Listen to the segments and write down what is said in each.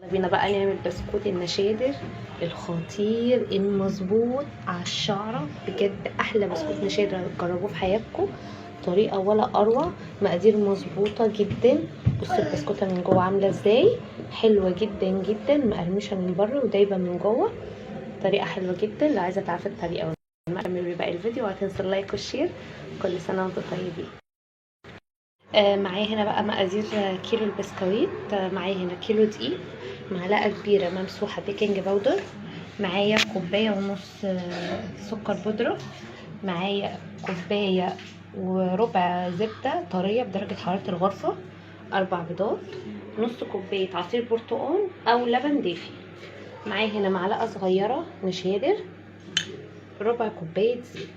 يلا بينا بقى نعمل بسكوت النشادر الخطير المظبوط على الشعره. بجد احلى بسكوت نشادر هتجربوه في حياتكم، طريقه ولا اروع، مقادير مظبوطه جدا. بصوا البسكوته من جوه عامله ازاي، حلوه جدا جدا، مقرمشه من بره ودايبه من جوه. طريقه حلوه جدا. لو عايزه تعرفي الطريقه ونكمل باقي الفيديو، وهتنسوا اللايك والشير. كل سنه وانتم طيبين. معايا هنا بقى مقادير كيلو البسكويت. معايا هنا كيلو دقيق، معلقه كبيره ممسوحه بيكنج باودر، معايا كوبايه ونص سكر بودره، معايا كوبايه وربع زبده طريه بدرجه حراره الغرفه، 4 بيضات، نص كوبايه عصير برتقال او لبن دافي، معايا هنا معلقه صغيره نشادر، ربع كوبايه زيت،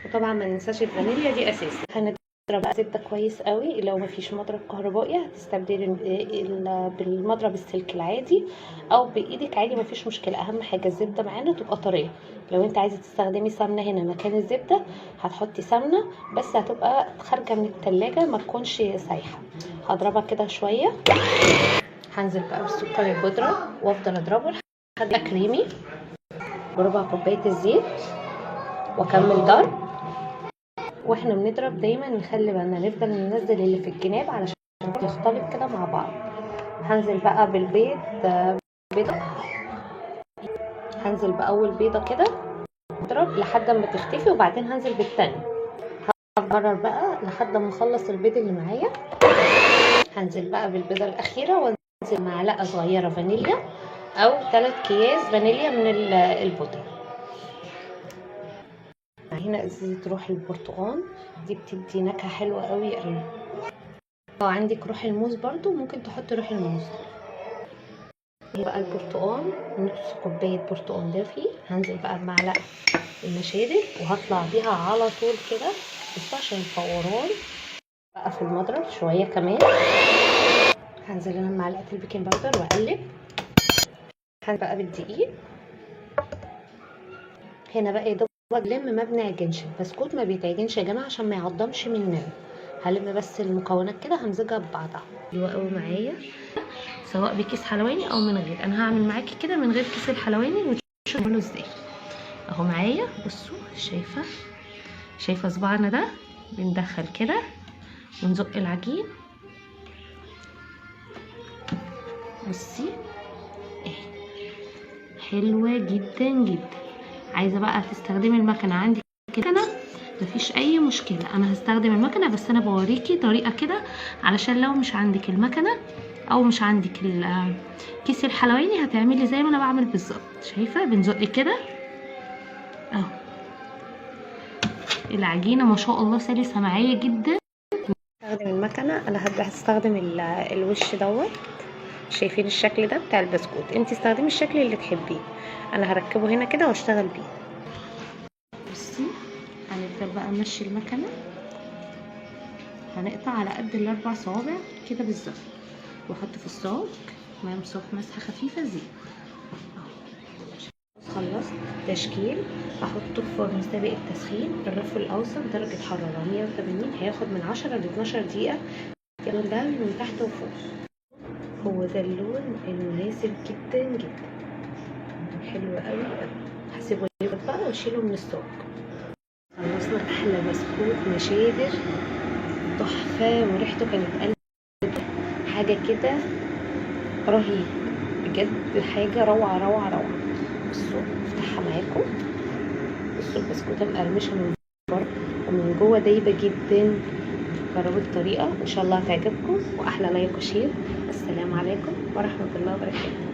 وطبعا ما ننساش الفانيليا دي اساسي. هنضرب بقى زبده كويس قوي. لو ما فيش مضرب كهربائي هتستبدلي بالمضرب السلك العادي او بايدك عادي، ما فيش مشكله. اهم حاجه الزبده معانا تبقى طريه. لو انت عايزه تستخدمي سمنه هنا مكان الزبده هتحطي سمنه، بس هتبقى خارجه من التلاجة ما تكونش سايحه. هضربها كده شويه. هنزل بقى بالسكر البودره وافضل اضربه لحد كريمي بربع كوبايه الزيت، واكمل ضرب. واحنا بنضرب دايما نخلي بالنا نفضل ننزل اللي في الجناب علشان يختلط كده مع بعض. هنزل بقى بالبيض، بيضه. هنزل باول بيضه كده اضرب لحد ما تختفي، وبعدين هنزل بالتاني. هكرر بقى لحد ما اخلص البيض اللي معايا. هنزل بقى بالبيضه الاخيره، وانزل معلقه صغيره فانيليا او 3 اكياس فانيليا من البودره. هنا ازازه روح البرتقال دي بتدي نكهه حلوه قوي قوي. لو عندك روح الموز برضو ممكن تحطي روح الموز. بقى البرتقال نص كوبايه برتقال دافي. هنزل بقى بمعلقه النشادر وهطلع بيها على طول كده، بس عشان الفوران بقى في المضرب شويه كمان. هنزل انا بمعلقه البيكنج باودر واقلب. هنزل بقى بالدقيق. هنا بقى يا دوب لم ما بنعجنش. البسكوت ما بيتعجنش يا جماعه عشان ما يعضمش مننا. هلم بس المكونات كده همزجها ببعضها. حلوه قوي معايا سواء بكيس حلواني او من غير. انا هعمل معاكي كده من غير كيس الحلواني وتشوفوا له ازاي. اهو معايا بصوا، شايفه صباعنا ده بندخل كده ونزق العجين. بصي اهي حلوه جدا جدا. عايزه بقى تستخدمي المكنه عندك كده مفيش اي مشكله. انا هستخدم المكنه، بس انا بوريكي طريقه كده علشان لو مش عندك المكنه او مش عندك كيس الحلواني هتعملي زي ما انا بعمل بالظبط. شايفه بنزق كده اهو. العجينه ما شاء الله سلسه معايا جدا. هستخدم المكنه. انا هستخدم الوش دوت. شايفين الشكل ده بتاع البسكوت؟ انت استخدمي الشكل اللي تحبيه. انا هركبه هنا كده واشتغل بيه. بصي هنبدا بقى نمشي المكنه. هنقطع على قد ال4 صوابع كده بالظبط، واحط في الصاج ممسوح مسحه خفيفه زيت. خلصت تشكيل. هحطه في فرن سابق التسخين الرف الاوسط درجه حراره 180. هياخد من 10 ل 12 دقيقه. اللون ده من تحت وفوق. هو ده اللون المناسب جدا جدا، حلو قوي قوي. هسيبه يبرد بقى واشيله من الصاج. خلصنا احلى بسكوت نشادر تحفه، وريحته كانت قلب حاجه كده رهيب بجد، حاجه روعه روعه روعه. بصوا افتحها معاكم. بصوا البسكوته مقرمشه من بره ومن جوه دايبه جدا. جربوا الطريقه ان شاء الله هتعجبكم، واحلى لايك وشير. السلام عليكم ورحمه الله وبركاته.